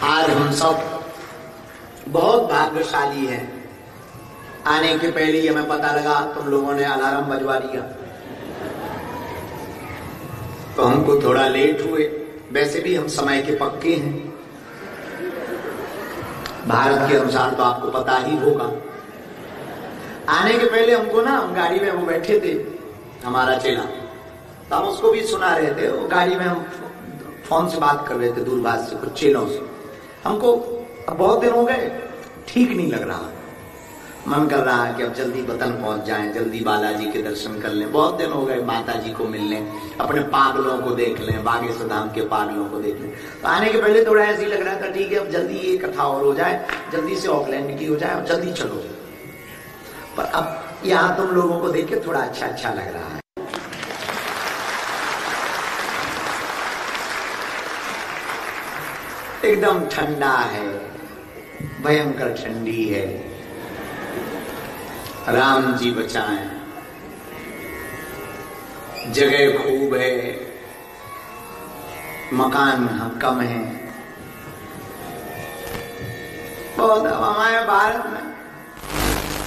आज हम सब बहुत भाग्यशाली हैं। आने के पहले ही हमें पता लगा तुम लोगों ने अलार्म बजवा दिया, तो हमको थोड़ा लेट हुए। वैसे भी हम समय के पक्के हैं, भारत के अनुसार तो आपको पता ही होगा। आने के पहले हमको ना, हम गाड़ी में वो बैठे थे हमारा चेला, तो हम उसको भी सुना रहे थे। वो गाड़ी में हम फोन से बात कर रहे थे, दूरभाष से, कुछ चेलों से। हमको अब बहुत दिन हो गए, ठीक नहीं लग रहा, मन कर रहा है कि अब जल्दी वतन पहुंच जाएं, जल्दी बालाजी के दर्शन कर लें। बहुत दिन हो गए माता जी को मिल लें, अपने पागलों को देख लें, बागेश्वर धाम के पागलों को देख लें। तो आने के पहले थोड़ा ऐसे ही लग रहा था, ठीक है अब जल्दी ये कथा और हो जाए, जल्दी से ऑकलैंड की हो जाए और जल्दी चलो। पर अब यहाँ तुम लोगों को देख के थोड़ा अच्छा लग रहा है। एकदम ठंडा है, भयंकर ठंडी है। राम जी बचाएं, जगह खूब है, मकान कम है। बहुत हमारे भारत में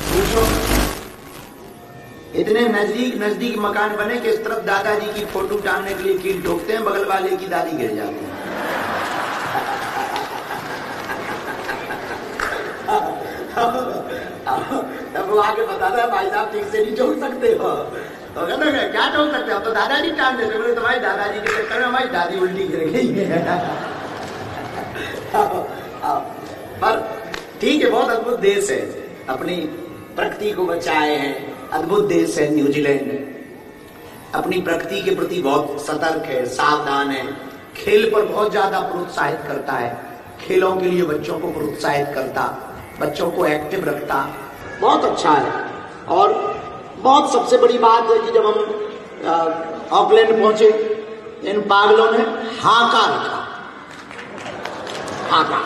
पूछो, इतने नजदीक मकान बने कि इस तरफ दादाजी की फोटो टांगने के लिए कील ठोकते हैं, बगल वाले की दादी गिर जाती है। तब वो आके बताता है, भाई साहब ठीक से नहीं ठोक सकते हो। तो कहते हैं क्या ठोक सकते हो, तो दादाजी टांग देते। बोले तुम्हारी दादाजी के चक्कर में हमारी दादी उल्टी गिर गई है। पर ठीक है, बहुत अद्भुत देश है, अपनी प्रकृति को बचाए हैं। अद्भुत देश है न्यूजीलैंड, अपनी प्रकृति के प्रति बहुत सतर्क है, सावधान है। खेल पर बहुत ज्यादा प्रोत्साहित करता है, खेलों के लिए बच्चों को प्रोत्साहित करता, बच्चों को एक्टिव रखता, बहुत अच्छा है। और बहुत सबसे बड़ी बात है कि जब हम ऑकलैंड पहुंचे, इन पागलों ने हाका रखा, हाका।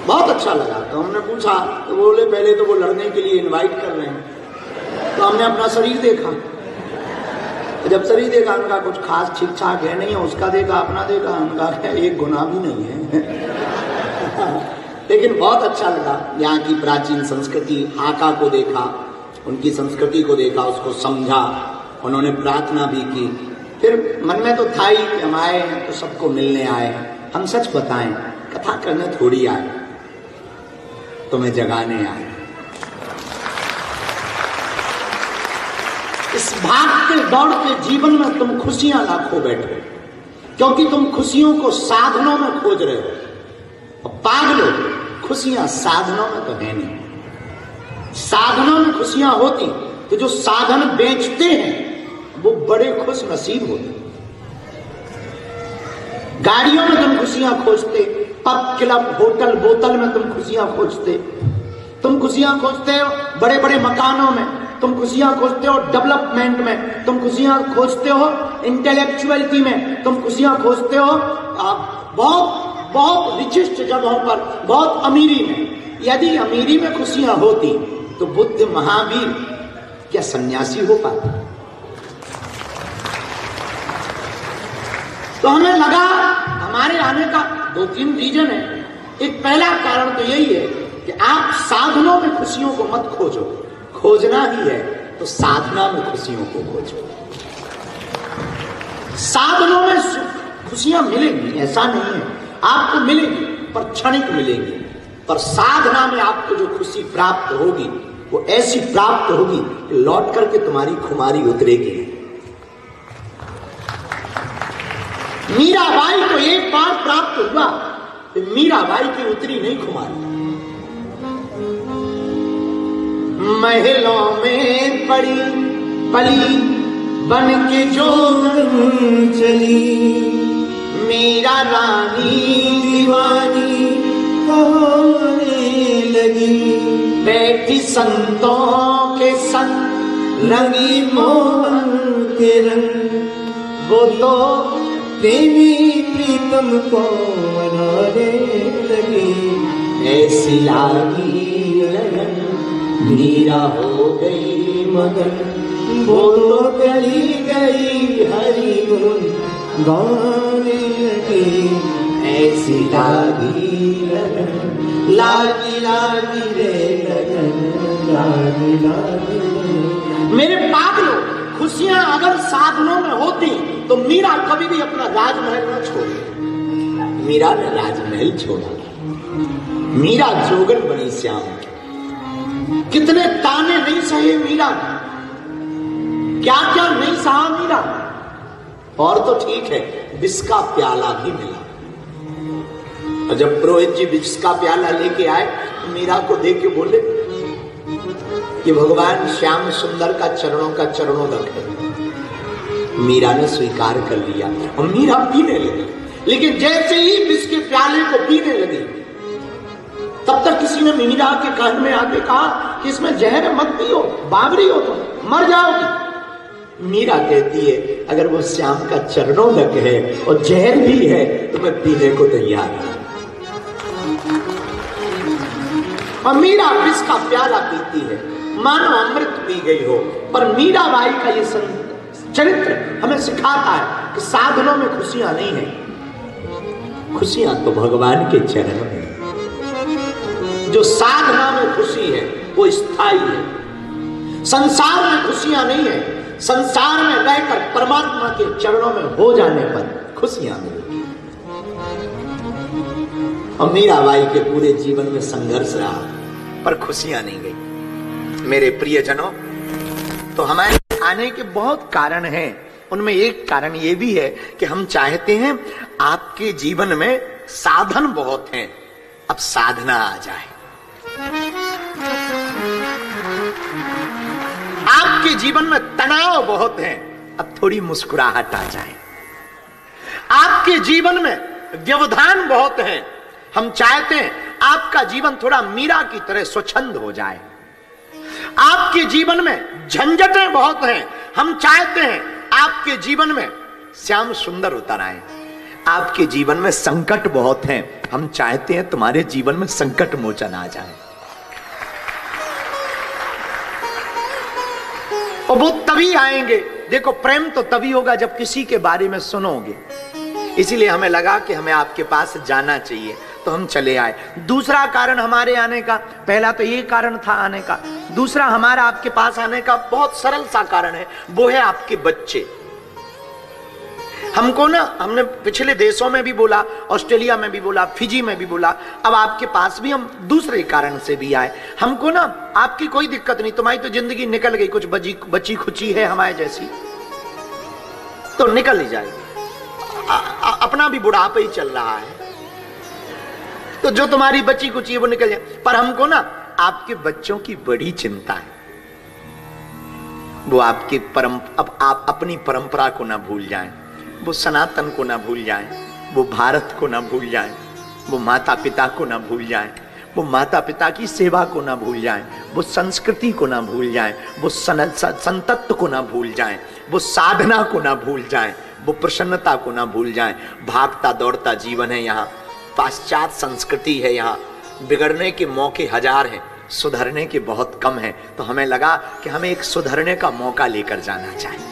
बहुत अच्छा लगा। तो हमने पूछा, तो बोले पहले तो वो लड़ने के लिए इनवाइट कर रहे हैं। तो हमने अपना शरीर देखा, जब शरीर देखा उनका कुछ खास ठीक ठाक है नहीं है, उसका देखा, अपना देखा, उनका एक गुनाह भी नहीं है। लेकिन बहुत अच्छा लगा, यहाँ की प्राचीन संस्कृति, हाका को देखा, उनकी संस्कृति को देखा, उसको समझा। उन्होंने प्रार्थना भी की। फिर मन में तो था ही कि हम आए हैं तो सबको मिलने आए हैं। हम सच बताएं, कथा करने थोड़ी आए, तुम्हें जगाने आए। इस भागते दौड़ते जीवन में तुम खुशियां लाखों बैठो, क्योंकि तुम खुशियों को साधनों में खोज रहे हो। और पागलो, खुशियां साधनों में तो है नहीं। साधनों में खुशियां होती तो जो साधन बेचते हैं वो बड़े खुश नसीब होते। गाड़ियों में तुम खुशियां खोजते, पब क्लब होटल बोतल में तुम खुशियां खोजते, तुम खुशियां खोजते हो बड़े बड़े मकानों में, तुम खुशियां खोजते हो डेवलपमेंट में, तुम खुशियां खोजते हो इंटेलेक्चुअलिटी में, तुम खुशियां खोजते हो बहुत बहुत विशिष्ट जगहों पर, बहुत अमीरी में। यदि अमीरी में खुशियां होती तो बुद्ध महावीर क्या सन्यासी हो पाते? तो हमें लगा, हमारे आने का 2-3 रीजन है। एक पहला कारण तो यही है कि आप साधनों में खुशियों को मत खोजो, खोजना ही है तो साधना में खुशियों को खोजो। साधनों में खुशियां मिलेंगी, ऐसा नहीं है, आपको मिलेगी पर क्षणिक मिलेगी। पर साधना में आपको जो खुशी प्राप्त होगी वो ऐसी प्राप्त होगी कि लौट करके तुम्हारी खुमारी उतरेगी। मीराबाई को एक बार प्राप्त हुआ, तो मीराबाई की उतरी नहीं खुमारी। महलों में पड़ी पली बन के जो चली, मीरा रानी दीवानी होने लगी। बैठी संतों के संग रंगी मोहन के रंग, वो तो प्रेमी प्रीतम को मनाने लगी। ऐसी लागी लगन मीरा हो गई मगन, वो तो गली गई गाने लगे ऐसी लागी लगन, लागी लागी रे लगन, लागी लागी रे। मेरे पागलों, खुशियां अगर साधनों में होती तो मीरा कभी भी अपना राजमहल न छोड़ी। मीरा ने राजमहल छोड़ा, मीरा जोगन बनी श्याम की। कितने ताने नहीं सहे मीरा, क्या क्या नहीं सहा मीरा। और तो ठीक है, विष का प्याला भी मिला, और जब पुरोहित जी विष का प्याला लेके आए तो मीरा को देख के बोले कि भगवान श्याम सुंदर का चरणों है। मीरा ने स्वीकार कर लिया और मीरा पीने लगी। लेकिन जैसे ही विष के प्याले को पीने लगी, तब तक किसी ने मीरा के कान में आके कहा कि इसमें जहर मत पियो, बावरी हो तो मर जाओगी। मीरा कहती है अगर वो श्याम का चरणोदक है और जहर भी है तो मैं पीने को तैयार हूं। और मीरा विष का प्याला पीती है, मानो अमृत पी गई हो। पर मीरा बाई का ये चरित्र हमें सिखाता है कि साधनों में खुशियां नहीं है, खुशियां तो भगवान के चरणों में। जो साधना में खुशी है वो स्थायी है। संसार में खुशियां नहीं है, संसार में रहकर परमात्मा के चरणों में हो जाने पर खुशियां मिलेगी। और मीराबाई के पूरे जीवन में संघर्ष रहा पर खुशियां नहीं गई। मेरे प्रियजनों, तो हमारे आने के बहुत कारण हैं। उनमें एक कारण ये भी है कि हम चाहते हैं आपके जीवन में साधन बहुत हैं, अब साधना आ जाए। आपके जीवन में तनाव बहुत है, अब थोड़ी मुस्कुराहट आ जाए। आपके जीवन में व्यवधान बहुत है, हम चाहते हैं आपका जीवन थोड़ा मीरा की तरह स्वच्छंद हो जाए। आपके जीवन में झंझटें बहुत हैं, हम चाहते हैं आपके जीवन में श्याम सुंदर उतर आए। आपके जीवन में संकट बहुत हैं, हम चाहते हैं तुम्हारे जीवन में संकट मोचन आ जाए। और वो तभी आएंगे, देखो प्रेम तो तभी होगा जब किसी के बारे में सुनोगे। इसीलिए हमें लगा कि हमें आपके पास जाना चाहिए, तो हम चले आए। दूसरा कारण हमारे आने का, पहला तो ये कारण था आने का, दूसरा हमारा आपके पास आने का बहुत सरल सा कारण है, वो है आपके बच्चे। हमको ना, हमने पिछले देशों में भी बोला, ऑस्ट्रेलिया में भी बोला, फिजी में भी बोला, अब आपके पास भी हम दूसरे कारण से भी आए। हमको ना आपकी कोई दिक्कत नहीं, तुम्हारी तो जिंदगी निकल गई, कुछ बची खुची है हमारे जैसी, तो निकल ही जाएगी। अपना भी बुढ़ापा ही चल रहा है, तो जो तुम्हारी बची कुची है वो निकल जाए। पर हमको ना आपके बच्चों की बड़ी चिंता है। वो आपकी अब आप अपनी परंपरा को ना भूल जाएं, वो सनातन को ना भूल जाएं, वो भारत को ना भूल जाएं, वो माता पिता को ना भूल जाएं, वो माता पिता की सेवा को ना भूल जाएं, वो संस्कृति को ना भूल जाएं, वो संतत्व को ना भूल जाएं, वो साधना को ना भूल जाएं, वो प्रसन्नता को ना भूल जाएं। भागता दौड़ता जीवन है यहाँ, पाश्चात्य संस्कृति है यहाँ, बिगड़ने के मौके हजार हैं, सुधरने के बहुत कम हैं। तो हमें लगा कि हमें एक सुधरने का मौका लेकर जाना चाहिए।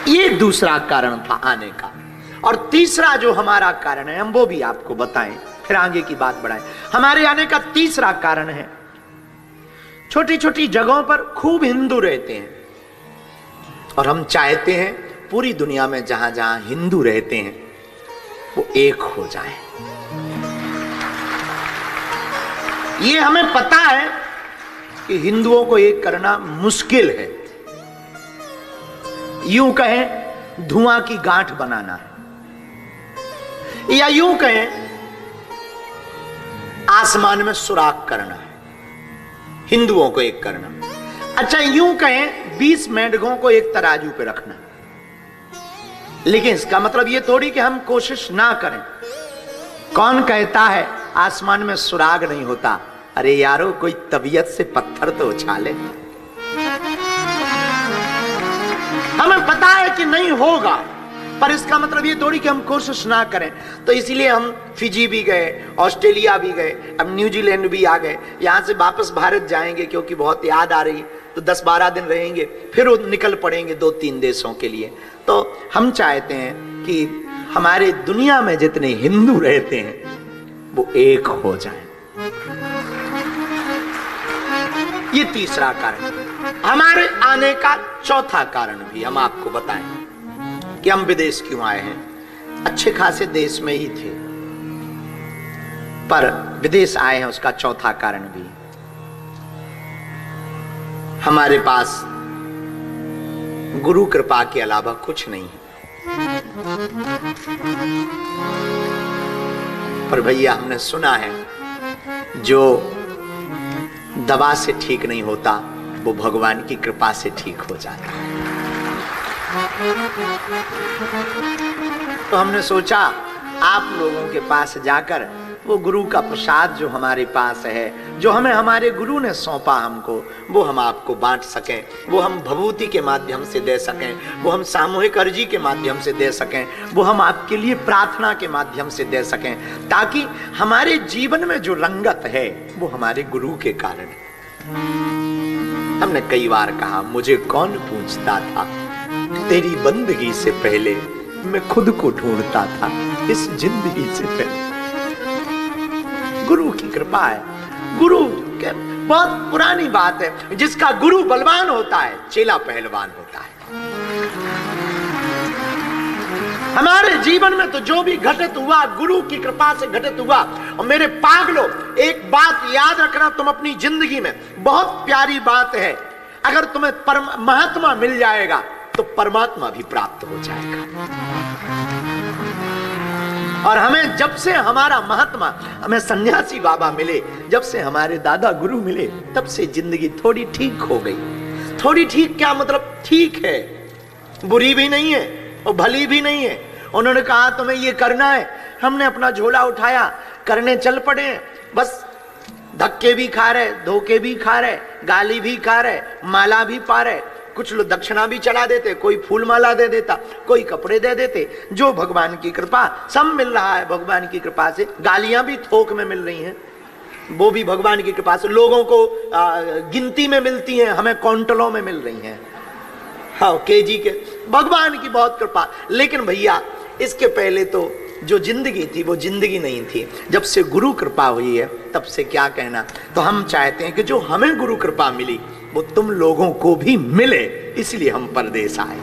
ये दूसरा कारण था आने का। और तीसरा जो हमारा कारण है, हम वो भी आपको बताएं, फिर आगे की बात बढ़ाएं। हमारे आने का तीसरा कारण है, छोटी छोटी जगहों पर खूब हिंदू रहते हैं, और हम चाहते हैं पूरी दुनिया में जहां जहां हिंदू रहते हैं वो एक हो जाए। ये हमें पता है कि हिंदुओं को एक करना मुश्किल है, यूं कहें धुआं की गांठ बनाना है, या यूं कहें आसमान में सुराख करना है, हिंदुओं को एक करना। अच्छा, यूं कहें 20 मेंढकों को एक तराजू पे रखना। लेकिन इसका मतलब ये थोड़ी कि हम कोशिश ना करें। कौन कहता है आसमान में सुराग नहीं होता? अरे यारो, कोई तबीयत से पत्थर तो उछाले। हमें पता है कि नहीं होगा, पर इसका मतलब ये थोड़ी कि हम कोशिश ना करें। तो इसीलिए हम फिजी भी गए, ऑस्ट्रेलिया भी गए, अब न्यूजीलैंड भी आ गए। यहां से वापस भारत जाएंगे क्योंकि बहुत याद आ रही है। तो 10-12 दिन रहेंगे, फिर वो निकल पड़ेंगे 2-3 देशों के लिए। तो हम चाहते हैं कि हमारे दुनिया में जितने हिंदू रहते हैं वो एक हो जाएं। ये तीसरा कारण। हमारे आने का चौथा कारण भी हम आपको बताएं कि हम विदेश क्यों आए हैं। अच्छे खासे देश में ही थे, पर विदेश आए हैं, उसका चौथा कारण भी। हमारे पास गुरु कृपा के अलावा कुछ नहीं है। पर भैया हमने सुना है जो दवा से ठीक नहीं होता वो भगवान की कृपा से ठीक हो जाता है। तो हमने सोचा आप लोगों के पास जाकर वो गुरु का प्रसाद जो हमारे पास है, जो हमें हमारे गुरु ने सौंपा हमको, वो हम आपको बांट सकें, वो हम भभूति के माध्यम से दे सकें, वो हम सामूहिक अर्जी के माध्यम से दे सकें, वो हम आपके लिए प्रार्थना के माध्यम से दे सकें, ताकि हमारे जीवन में जो रंगत है वो हमारे गुरु के कारण है। हमने कई बार कहा, मुझे कौन पूछता था, तेरी बंदगी से पहले मैं खुद को ढूंढता था, इस जिंदगी से पहले। गुरु की कृपा है। गुरु के बहुत पुरानी बात है, जिसका गुरु बलवान होता है चेला पहलवान होता है। हमारे जीवन में तो जो भी घटित हुआ गुरु की कृपा से घटित हुआ। और मेरे पागलों, एक बात याद रखना, तुम अपनी जिंदगी में, बहुत प्यारी बात है, अगर तुम्हें महात्मा मिल जाएगा तो परमात्मा भी प्राप्त हो जाएगा। और हमें जब से हमारा महात्मा, हमें सन्यासी बाबा मिले, जब से हमारे दादा गुरु मिले, तब से जिंदगी थोड़ी ठीक हो गई। थोड़ी ठीक क्या मतलब, ठीक है, बुरी भी नहीं है और भली भी नहीं है। उन्होंने कहा तुम्हें ये करना है, हमने अपना झोला उठाया, करने चल पड़े। बस धक्के भी खा रहे, धोखे भी खा रहे, गाली भी खा रहे, माला भी पा रहे, कुछ लोग दक्षिणा भी चला देते, कोई फूल माला दे देता, कोई कपड़े दे देते। जो भगवान की कृपा, सब मिल रहा है भगवान की कृपा से। गालियां भी थोक में मिल रही हैं, वो भी भगवान की कृपा से। लोगों को गिनती में मिलती हैं, हमें क्विंटलों में मिल रही हैं, हाँ केजी के। भगवान की बहुत कृपा। लेकिन भैया इसके पहले तो जो जिंदगी थी वो जिंदगी नहीं थी। जब से गुरु कृपा हुई है तब से क्या कहना। तो हम चाहते हैं कि जो हमें गुरु कृपा मिली वो तुम लोगों को भी मिले, इसलिए हम परदेश आए।